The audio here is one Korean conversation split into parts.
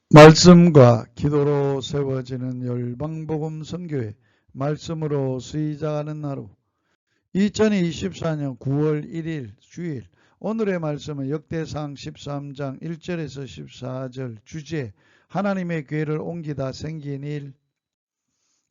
말씀과 기도로 세워지는 열방복음 선교회 말씀으로 수의자하는 하루 2024년 9월 1일 주일 오늘의 말씀은 역대상 13장 1절에서 14절 주제 하나님의 교회를 옮기다 생긴 일.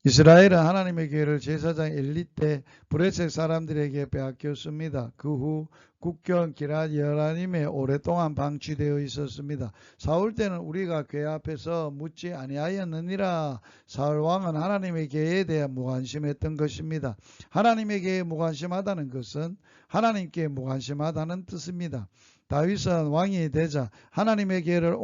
이스라엘은 하나님의 교회를 제사장 엘리 때 브레셋 사람들에게 빼앗겼습니다. 그 후 국경 기럇 여라님에 오랫동안 방치되어 있었습니다. 사울 때는 우리가 교회 앞에서 묻지 아니하였느니라. 사울 왕은 하나님의 교회에 대해 무관심했던 것입니다. 하나님의 교회에 무관심하다는 것은 하나님께 무관심하다는 뜻입니다. 다윗은 왕이 되자 하나님의 계획을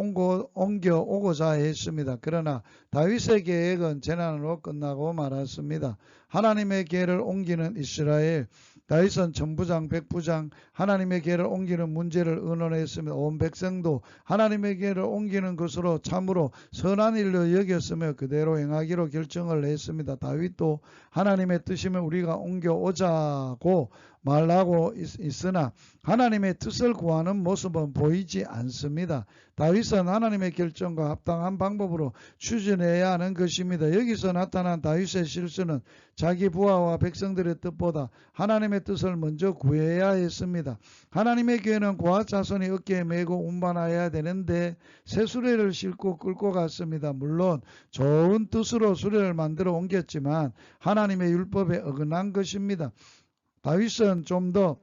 옮겨오고자 했습니다. 그러나 다윗의 계획은 재난으로 끝나고 말았습니다. 하나님의 계획을 옮기는 이스라엘, 다윗은 천부장, 백부장, 하나님의 계획을 옮기는 문제를 의논했습니다. 온 백성도 하나님의 계획을 옮기는 것으로 참으로 선한 일로 여겼으며 그대로 행하기로 결정을 했습니다. 다윗도 하나님의 뜻이면 우리가 옮겨오자고 말하고 있으나 하나님의 뜻을 구하는 모습은 보이지 않습니다. 다윗은 하나님의 결정과 합당한 방법으로 추진해야 하는 것입니다. 여기서 나타난 다윗의 실수는 자기 부하와 백성들의 뜻보다 하나님의 뜻을 먼저 구해야 했습니다. 하나님의 교회는 고아 자손이 어깨에 메고 운반해야 되는데 새 수레를 싣고 끌고 갔습니다. 물론 좋은 뜻으로 수레를 만들어 옮겼지만 하나님의 율법에 어긋난 것입니다. 다윗은 좀 더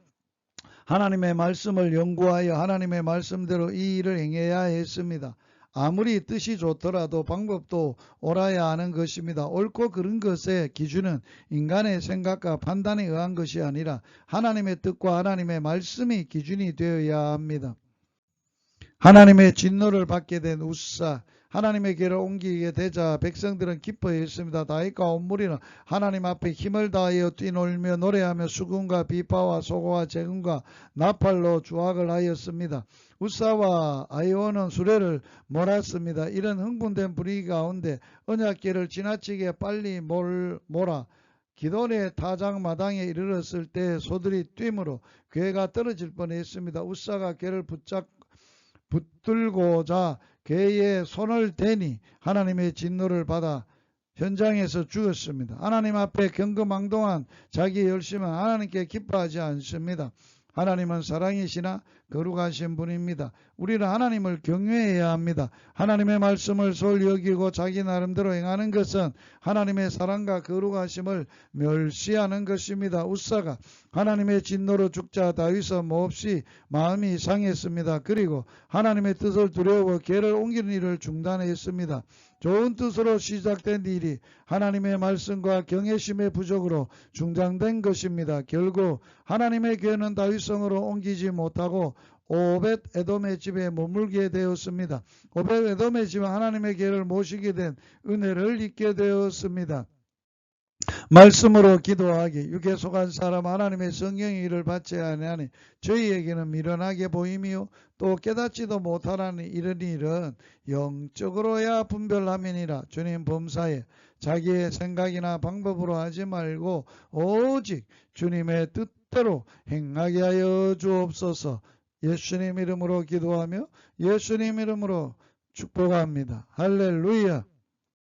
하나님의 말씀을 연구하여 하나님의 말씀대로 이 일을 행해야 했습니다. 아무리 뜻이 좋더라도 방법도 옳아야 하는 것입니다. 옳고 그른 것의 기준은 인간의 생각과 판단에 의한 것이 아니라 하나님의 뜻과 하나님의 말씀이 기준이 되어야 합니다. 하나님의 진노를 받게 된 우사, 하나님의 길을 옮기게 되자 백성들은 기뻐했습니다. 다윗과 온 무리는 하나님 앞에 힘을 다하여 뛰놀며 노래하며 수금과 비파와 소고와 재금과 나팔로 주악을 하였습니다. 우사와 아이오는 수레를 몰았습니다. 이런 흥분된 분위기 가운데 언약궤를 지나치게 빨리 몰아 기돈의 타작마당에 이르렀을 때 소들이 뛰므로 궤가 떨어질 뻔했습니다. 우사가 궤를 붙들고자 궤에 손을 대니 하나님의 진노를 받아 현장에서 죽었습니다. 하나님 앞에 경거망동한 자기의 열심은 하나님께 기뻐하지 않습니다. 하나님은 사랑이시나 거룩하신 분입니다. 우리는 하나님을 경외해야 합니다. 하나님의 말씀을 소홀히 여기고 자기 나름대로 행하는 것은 하나님의 사랑과 거룩하심을 멸시하는 것입니다. 우사가 하나님의 진노로 죽자 다윗은 몹시 마음이 상했습니다. 그리고 하나님의 뜻을 두려워 궤를 옮기는 일을 중단했습니다. 좋은 뜻으로 시작된 일이 하나님의 말씀과 경외심의 부족으로 중단된 것입니다. 결국 하나님의 궤는 다윗성으로 옮기지 못하고 오벳 에돔의 집에 머물게 되었습니다. 오벳 에돔의 집은 하나님의 궤를 모시게 된 은혜를 입게 되었습니다. 말씀으로 기도하기 육에 속한 사람 하나님의 성령의 일을 받지 아니하니 저희에게는 미련하게 보임이요 또 깨닫지도 못하라니 이런 일은 영적으로야 분별함이니라. 주님 범사에 자기의 생각이나 방법으로 하지 말고 오직 주님의 뜻대로 행하게 하여 주옵소서. 예수님 이름으로 기도하며 예수님 이름으로 축복합니다. 할렐루야.